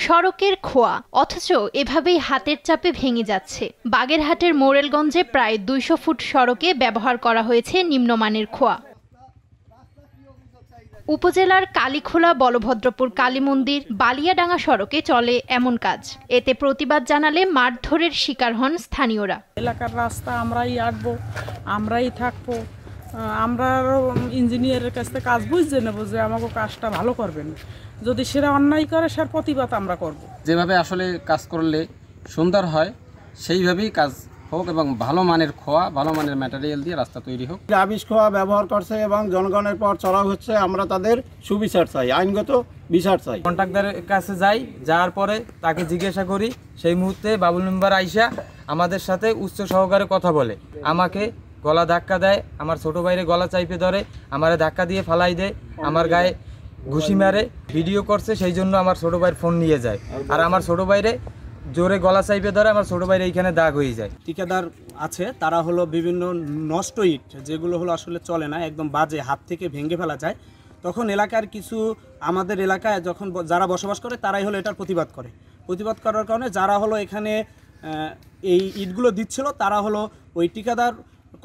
সড়কের খোয়া, অথচ এভাবেই হাতের চাপে ভেঙে যাচ্ছে। বাগেরহাটের মোরেলগঞ্জে প্রায় ২০০ ফুট সড়কে ব্যবহার করা হয়েছে নিম্নমানের খোয়া। উপজেলার কালীখোলা বলভদ্রপুর কালী মন্দির বালিয়াডাঙ্গা সড়কে চলে এমন কাজ। এতে প্রতিবাদ জানালে মারধরের শিকার হন স্থানীয়রা। এলাকার রাস্তা আমরাই আঁটবো, আমরাই থাকবো, আমরা ইঞ্জিনিয়ারের কাছ থেকে কাজ বুঝতে নেবো যে আমাকে কাজটা ভালো করবেন। যদি সেটা অন্যায় করে সেটার প্রতিবাদ আমরা করব। যেভাবে আসলে কাজ করলে সুন্দর হয় সেইভাবেই কাজ হোক এবং ভালো মানের খোয়া, ভালো মানের ম্যাটেরিয়াল দিয়ে রাস্তা তৈরি হোক। আবিষ খোয়া ব্যবহার করছে এবং জনগণের পর চড়া হচ্ছে, আমরা তাদের সুবিচার চাই, আইনগত বিচার চাই। কন্ট্রাক্টরের কাছে যাওয়ার পরে তাকে জিজ্ঞাসা করি, সেই মুহূর্তে বাবুল মেম্বার আইসা আমাদের সাথে উচ্চ সহকারে কথা বলে, আমাকে গলা ধাক্কা দেয়, আমার ছোট ভাইরে গলা চাইপে ধরে, আমারে ধাক্কা দিয়ে ফালাই দেয়, আমার গায়ে ঘুষি মারে, ভিডিও করছে, সেই জন্য আমার ছোট ভাইয়ের ফোন নিয়ে যায়। আর আমার ছোট ভাইরে জোরে গলা চাইপে ধরে, আমার ছোট ভাইরে এইখানে দাগ হয়ে যায়। ঠিকাদার আছে, তারা হলো বিভিন্ন নষ্ট ইট যেগুলো হলো আসলে চলে না, একদম বাজে, হাত থেকে ভেঙে ফেলা যায়। তখন এলাকার কিছু আমাদের এলাকায় যখন যারা বসবাস করে তারাই হলো এটার প্রতিবাদ করে। প্রতিবাদ করার কারণে যারা হলো এখানে এই ইটগুলো দিচ্ছিল তারা হলো ওই ঠিকাদার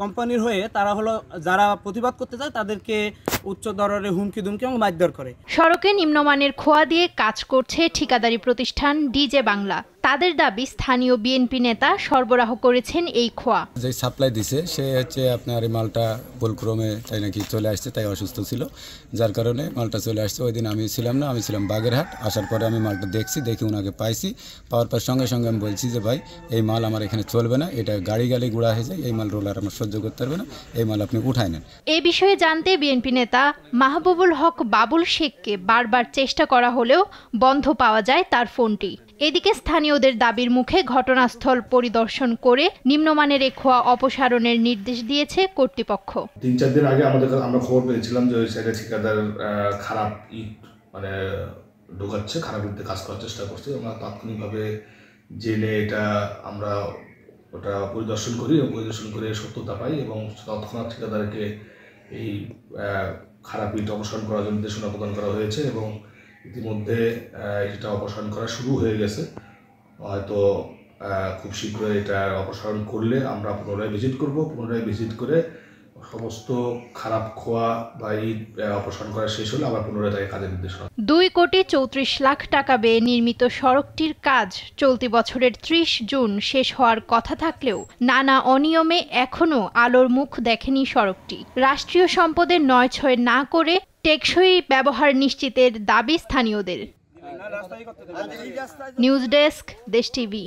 কোম্পানির হয়ে তারা হলো যারা প্রতিবাদ করতে চায় তাদেরকে উচ্চ দরে হুমকি দুমকি এবং মারধর করে। সড়কে নিম্নমানের খোয়া দিয়ে কাজ করছে ঠিকাদারি প্রতিষ্ঠান ডিজে বাংলা। তাদের দাবি, স্থানীয় বিএনপি নেতা সরবরাহ করেছেন এই খোয়া। যে সাপ্লাই দিছে সে হচ্ছে আপনার এই মালটা ভুলক্রমে তাই নাকি চলে আসছে, তাই অসুস্থ ছিল, যার কারণে মালটা চলে আসছে। ওই দিন আমি ছিলাম না, আমি ছিলাম বাগেরহাট। আসার পরে আমি মালটা দেখি ওনাকে পাইছি, পাওয়ার পর সঙ্গে সঙ্গে আমি বলছি যে ভাই এই মাল আমার এখানে চলবে না, এটা গাড়ি গুঁড়া হয়ে যায়, এই মাল রোলার আমার সহ্য করতে পারবে না, এই মাল আপনি উঠায় নেন। এ বিষয়ে জানতে বিএনপি নেতা মাহবুবুল হক বাবুল শেখকে বারবার চেষ্টা করা হলেও বন্ধ পাওয়া যায় তার ফোনটি। এদিকে স্থানীয়দের দাবির মুখে ঘটনাস্থল পরিদর্শন করে নিম্নমানের এই খোয়া অপসারণের নির্দেশ দিয়েছে কর্তৃপক্ষ। ৩-৪ দিন আগে আমরা খবর পেয়েছিলাম যে ওই সাইডে ঠিকাদার খারাপ ইট ঢোকাচ্ছে, খারাপ ইটে কাজ করার চেষ্টা করছে। আমরা তাৎক্ষণিকভাবে জেনে এটা আমরা ওটা পরিদর্শন করি এবং পরিদর্শন করে সত্যতা পাই এবং তৎক্ষণাৎ ঠিকাদারকে এই খারাপ ইট অপসারণ করার জন্য নির্দেশনা প্রদান করা হয়েছে এবং ইতিমধ্যে এটা অপসারণ করা শুরু হয়ে গেছে। হয়তো খুব শীঘ্রই এটা অপসারণ করলে আমরা পুনরায় ভিজিট করব। পুনরায় ভিজিট করে সমস্ত খারাপ খোয়া বা ইট অপসারণ করা শেষ হলে আবার পুনরায় তাকে কাজের নির্দেশ করা। 2,34,00,000 টাকা ব্যয়ে নির্মিত সড়কটির কাজ চলতি বছরের 30 জুন শেষ হওয়ার কথা থাকলেও নানা অনিয়মে এখনও আলোর মুখ দেখেনি সড়কটি। রাষ্ট্রীয় সম্পদের নয়-ছয় না করে টেকসই ব্যবহার নিশ্চিতের দাবি স্থানীয়দের। নিউজ ডেস্ক, দেশ টিভি।